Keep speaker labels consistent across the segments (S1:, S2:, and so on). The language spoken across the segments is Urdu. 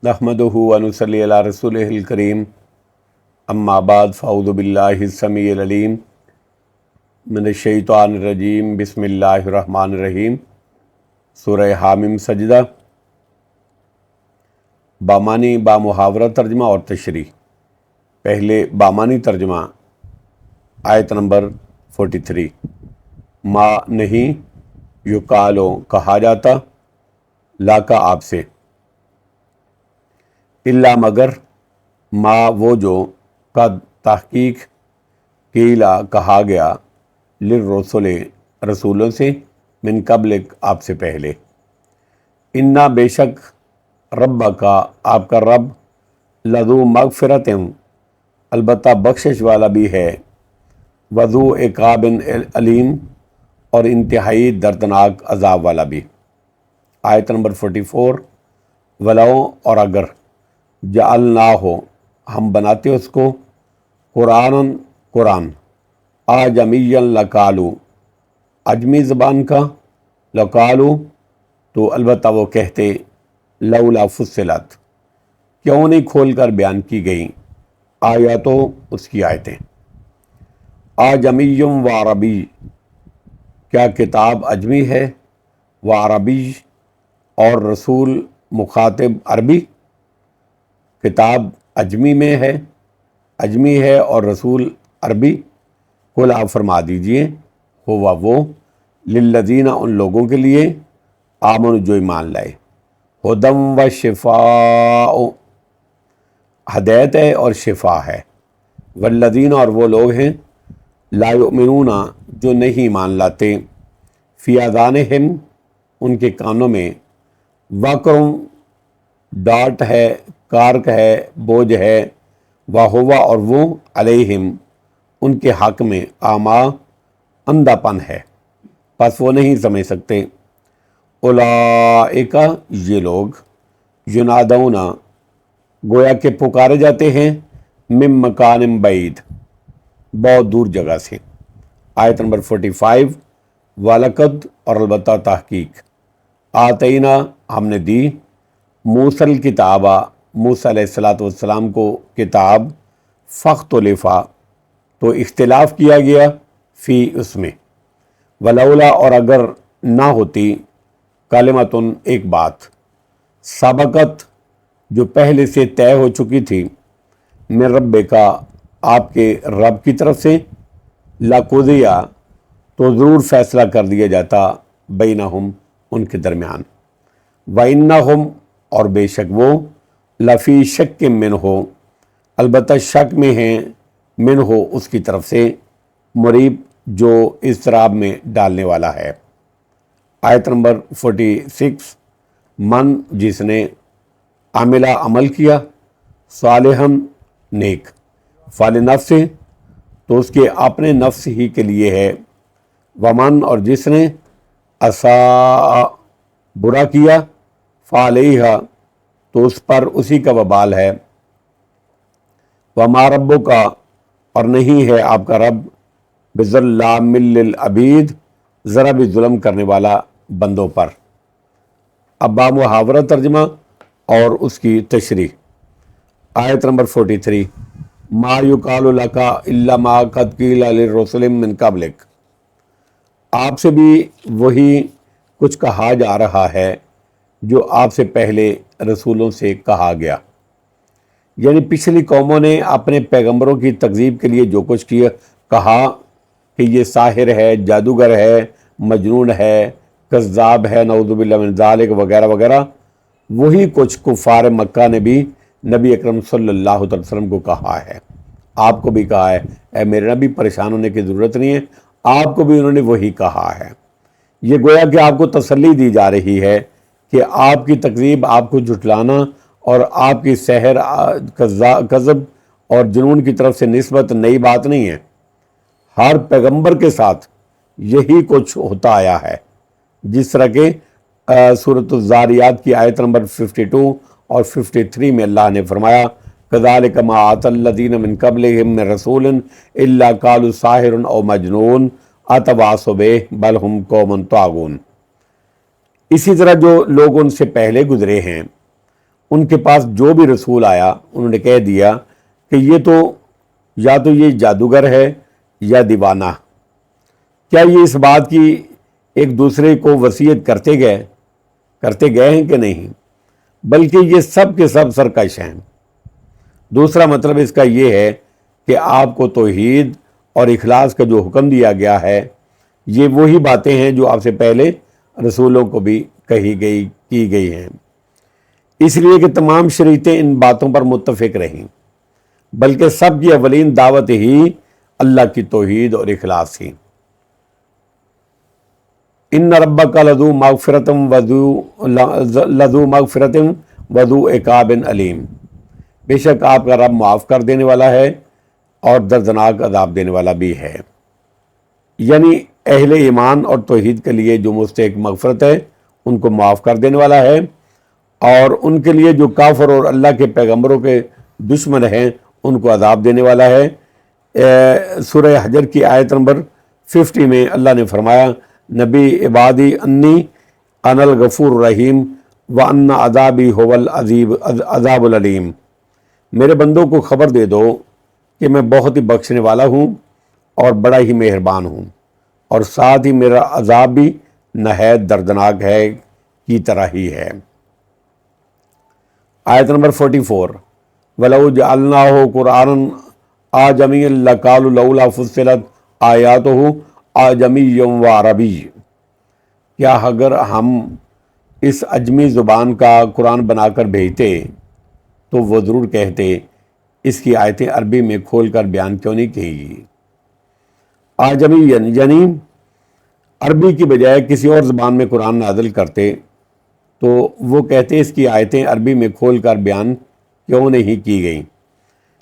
S1: نحمدہ و نصلی علی رسولہ الکریم اما بعد فاعوذ باللہ السمیع العلیم من الشیطان الرجیم بسم اللہ الرحمن الرحیم۔ سورہ حامیم سجدہ، بامانی بامحاورہ ترجمہ اور تشریح۔ پہلے بامانی ترجمہ، آیت نمبر 43۔ ما نہیں، یقالو کہا جاتا، لا کا آپ سے، الا مگر، ما وہ جو، قد تحقیق، قیلا کہا گیا، للرسل رسولوں سے، من قبلک آپ سے پہلے، انا بے شک، رب کا آپ کا رب، لذو مغفرت البتہ بخشش والا بھی ہے، وذو عقاب علیم اور انتہائی دردناک عذاب والا بھی۔ آیت نمبر 44۔ ولو اور اگر، جعلناہ ہم بناتے اس کو، قرآن اعجمیا لقالو اجمی زبان کا، لقالو تو البتہ وہ کہتے، لولا فصلت کیوں نہیں کھول کر بیان کی گئیں آیاتوں اس کی آیتیں۔ اعجمی و عربی، کیا کتاب اجمی ہے، و عربی اور رسول مخاطب عربی، کتاب اجمی ہے اور رسول عربی، قل آپ فرما دیجئے، ہوا وہ، للذین ان لوگوں کے لیے، آمن جو ایمان لائے، ہدم و شفاء ہدایت ہے اور شفا ہے، والذین اور وہ لوگ ہیں، لا یؤمنون جو نہیں ایمان لاتے، فی آذانہم ان کے کانوں میں، وقرٌ ڈاٹ ہے، کارک ہے، بوجھ ہے، وہوا اور وہ، علیہم ان کے حق میں، آما اندھا پن ہے، پس وہ نہیں سمجھ سکتے۔ اولئک یہ لوگ، ینادون گویا کہ پکارے جاتے ہیں، من مکان بعید بہت دور جگہ سے۔ آیت نمبر 45۔ وَلَقَدْ اور البتہ تحقیق، آتینا ہم نے دی، موسیٰ الکتابہ موسیٰ علیہ السلام کو کتاب، فاختلفا تو اختلاف کیا گیا، فی اس میں، ولولا اور اگر نہ ہوتی، کلمتن ایک بات، سبقت جو پہلے سے طے ہو چکی تھی، من رب کا آپ کے رب کی طرف سے، لقضی تو ضرور فیصلہ کر دیا جاتا، بینہم ان کے درمیان، وَإِنَّهُمْ اور بے شک وہ، لفی شک من ہو البتہ شک میں ہیں، من ہو اس کی طرف سے، مریب جو اضطراب میں ڈالنے والا ہے۔ آیت نمبر 46۔ من جس نے، عاملہ عمل کیا، صالحاً نیک، فالنفس تو اس کے اپنے نفس ہی کے لیے ہے، ومن اور جس نے، اساء برا کیا، فعلیہا تو اس پر اسی کا وبال ہے، وما ربک اور نہیں ہے آپ کا رب، بظلام للعبید ذرا بھی ظلم کرنے والا بندوں پر۔ اب بامحاورہ ترجمہ اور اس کی تشریح۔ آیت نمبر 43۔ ما یقال لک الا ما قد قیل للرسل من قبلک، آپ سے بھی وہی کچھ کہا جا رہا ہے جو آپ سے پہلے رسولوں سے کہا گیا، یعنی پچھلی قوموں نے اپنے پیغمبروں کی تکذیب کے لیے جو کچھ کہا کہ یہ ساحر ہے، جادوگر ہے، مجنون ہے، کذاب ہے، نعوذ باللہ من ذالک وغیرہ وغیرہ، وہی کچھ کفار مکہ نے بھی نبی اکرم صلی اللہ علیہ وسلم کو کہا ہے، آپ کو بھی کہا ہے، اے میرے نبی پریشان ہونے کی ضرورت نہیں ہے، آپ کو بھی انہوں نے وہی کہا ہے۔ یہ گویا کہ آپ کو تسلی دی جا رہی ہے کہ آپ کی تکذیب، آپ کو جھٹلانا اور آپ کی سحر، کذب اور جنون کی طرف سے نسبت نئی بات نہیں ہے، ہر پیغمبر کے ساتھ یہی کچھ ہوتا آیا ہے، جس طرح کہ سورۃ الذاریات کی آیت نمبر 52 اور 53 میں اللہ نے فرمایا، کذالک ما آتی الذین من قبلہم من رسول الا قالوا ساحر او مجنون اتواصوا بہ بل ہم قوم طاغون۔ اسی طرح جو لوگ ان سے پہلے گزرے ہیں ان کے پاس جو بھی رسول آیا انہوں نے کہہ دیا کہ یہ تو یا تو یہ جادوگر ہے یا دیوانہ. کیا یہ اس بات کی ایک دوسرے کو وصیت کرتے گئے ہیں کہ نہیں؟ بلکہ یہ سب کے سب سرکش ہیں. دوسرا مطلب اس کا یہ ہے کہ آپ کو توحید اور اخلاص کا جو حکم دیا گیا ہے یہ وہی باتیں ہیں جو آپ سے پہلے رسولوں کو بھی کی گئی ہیں، اس لیے کہ تمام شریعتیں ان باتوں پر متفق رہیں، بلکہ سب کی اولین دعوت ہی اللہ کی توحید اور اخلاص تھی. ان ربک لذو مغفرۃ وذو عقاب علیم، بے شک آپ کا رب معاف کر دینے والا ہے اور دردناک عذاب دینے والا بھی ہے. یعنی اہل ایمان اور توحید کے لیے جو مستحق مغفرت ہے ان کو معاف کر دینے والا ہے، اور ان کے لیے جو کافر اور اللہ کے پیغمبروں کے دشمن ہیں ان کو عذاب دینے والا ہے. سورہ حجر کی آیت نمبر 50 میں اللہ نے فرمایا، نبی عبادی انی انا الغفور الرحیم وان عذابی هو العذاب العلیم، میرے بندوں کو خبر دے دو کہ میں بہت ہی بخشنے والا ہوں اور بڑا ہی مہربان ہوں، اور ساتھ ہی میرا عذاب بھی نہایت دردناک ہے کی طرح ہی ہے. آیت نمبر 44، وَلَوْ جَعَلْنَاهُ قُرْآنًا أَعْجَمِيًّا لَقَالُوا لَوْلَا فُصِّلَتْ آيَاتُهُ أَعْجَمِيٌّ وَعَرَبِيٌّ، کیا اگر ہم اس عجمی زبان کا قرآن بنا کر بھیجتے تو وہ ضرور کہتے اس کی آیتیں عربی میں کھول کر بیان کیوں نہیں کی گئی. آجمی یعنی عربی کی بجائے کسی اور زبان میں قرآن نازل کرتے تو وہ کہتے اس کی آیتیں عربی میں کھول کر بیان کیوں نہیں کی گئیں،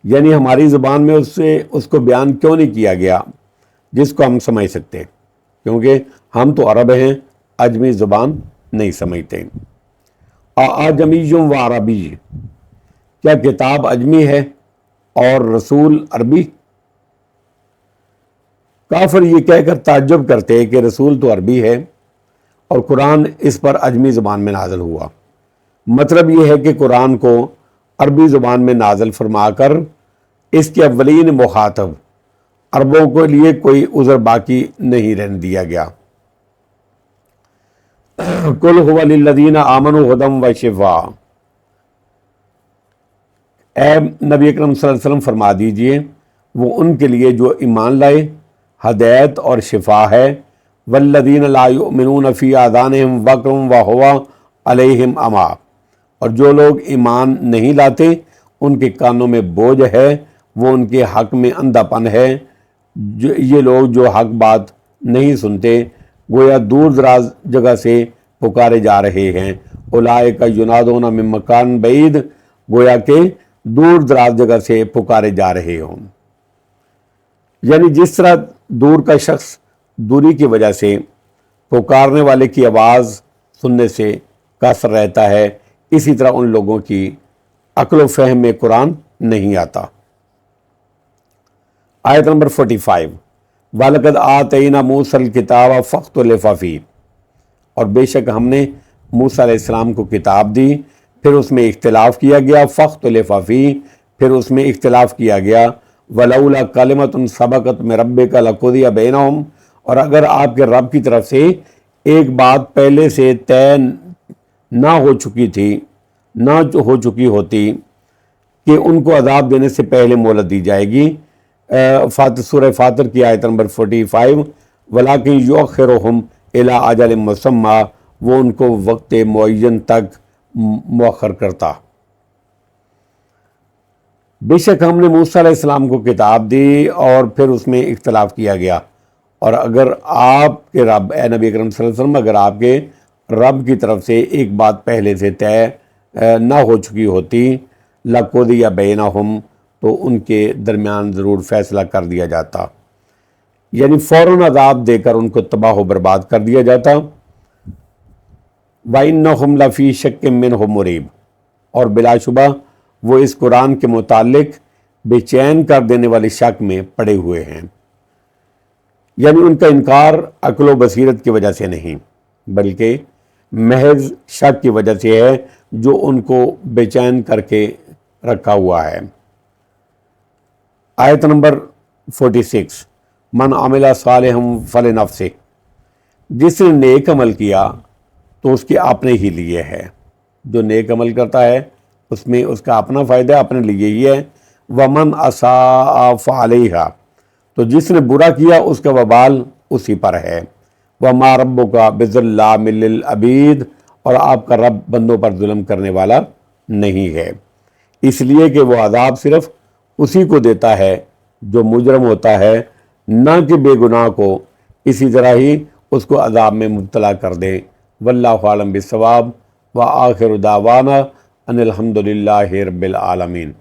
S1: یعنی ہماری زبان میں اس کو بیان کیوں نہیں کیا گیا جس کو ہم سمجھ سکتے، کیونکہ ہم تو عرب ہیں، عجمی زبان نہیں سمجھتے. اعجمی و عربی، کیا کتاب عجمی ہے اور رسول عربی؟ کافر یہ کہہ کر تعجب کرتے کہ رسول تو عربی ہے اور قرآن اس پر عجمی زبان میں نازل ہوا. مطلب یہ ہے کہ قرآن کو عربی زبان میں نازل فرما کر اس کے اولین مخاطب عربوں کے لیے کوئی عذر باقی نہیں رہنے دیا گیا. قل هو للذین آمنوا ھدی وشفاء، اے نبی اکرم صلی اللہ علیہ وسلم فرما دیجئے وہ ان کے لیے جو ایمان لائے ہدایت اور شفا ہے. والذین لا یؤمنون فی آذانہم وقر وہو علیہم عمی، اور جو لوگ ایمان نہیں لاتے ان کے کانوں میں بوجھ ہے، وہ ان کے حق میں اندھا پن ہے. یہ لوگ جو حق بات نہیں سنتے گویا دور دراز جگہ سے پکارے جا رہے ہیں. اولئک ینادون من مکان بعید، گویا کہ دور دراز جگہ سے پکارے جا رہے ہوں. یعنی جس طرح دور کا شخص دوری کی وجہ سے پکارنے والے کی آواز سننے سے قاصر رہتا ہے، اسی طرح ان لوگوں کی عقل و فہم میں قرآن نہیں آتا. آیت نمبر 45، وَلَقَدْ آتَيْنَا مُوسَى الْكِتَابَ فَاخْتُلِفَ فِيهِ، اور بے شک ہم نے موسیٰ علیہ السلام کو کتاب دی پھر اس میں اختلاف کیا گیا. فَاخْتُلِفَ فِيهِ، پھر اس میں اختلاف کیا گیا. وَلَوْلَا كَلِمَةٌ سَبَقَتْ مِن رَبِّكَ لَقُضِيَ بَيْنَهُمْ، اور اگر آپ کے رب کی طرف سے ایک بات پہلے سے طے نہ ہو چکی ہوتی کہ ان کو عذاب دینے سے پہلے مہلت دی جائے گی. سورہ فاطر کی آیت نمبر 45، وَلَٰكِن يُؤَخِّرُهُمْ إِلَىٰ أَجَلٍ مُّسَمًّى، وہ ان کو وقت معین تک مؤخر کرتا. بے شک ہم نے موسیٰ علیہ السلام کو کتاب دی اور پھر اس میں اختلاف کیا گیا، اور اگر آپ کے رب، اے نبی اکرم صلی اللہ علیہ وسلم، اگر آپ کے رب کی طرف سے ایک بات پہلے سے طے نہ ہو چکی ہوتی لَقُضِیَ بَیْنَہُم، تو ان کے درمیان ضرور فیصلہ کر دیا جاتا، یعنی فوراً عذاب دے کر ان کو تباہ و برباد کر دیا جاتا. وَإِنَّهُمْ لَفِي شَكٍّ مِّنْهُ مُرِیبٍ، اور بلا شبہ وہ اس قرآن کے متعلق بے چین کر دینے والے شک میں پڑے ہوئے ہیں. یعنی ان کا انکار عقل و بصیرت کی وجہ سے نہیں، بلکہ محض شک کی وجہ سے ہے جو ان کو بے چین کر کے رکھا ہوا ہے۔ آیت نمبر 46، من عمل صالحا فلنفسہ، جس نے نیک عمل کیا تو اس کے اپنے ہی لیے ہے۔ جو نیک عمل کرتا ہے اس میں اس کا اپنا فائدہ اپنے لیے ہی ہے۔ ومن اساء فعلیہا، تو جس نے برا کیا اس کا وبال اسی پر ہے۔ وما ربک بظلام للعبید، اور آپ کا رب بندوں پر ظلم کرنے والا نہیں ہے، اس لیے کہ وہ عذاب صرف اسی کو دیتا ہے جو مجرم ہوتا ہے، نہ کہ بے گناہ کو اسی طرح ہی اس کو عذاب میں مبتلا کر دے۔ واللہ عالم بالصواب، وآخر دعوانا ان الحمد للہ رب العالمین۔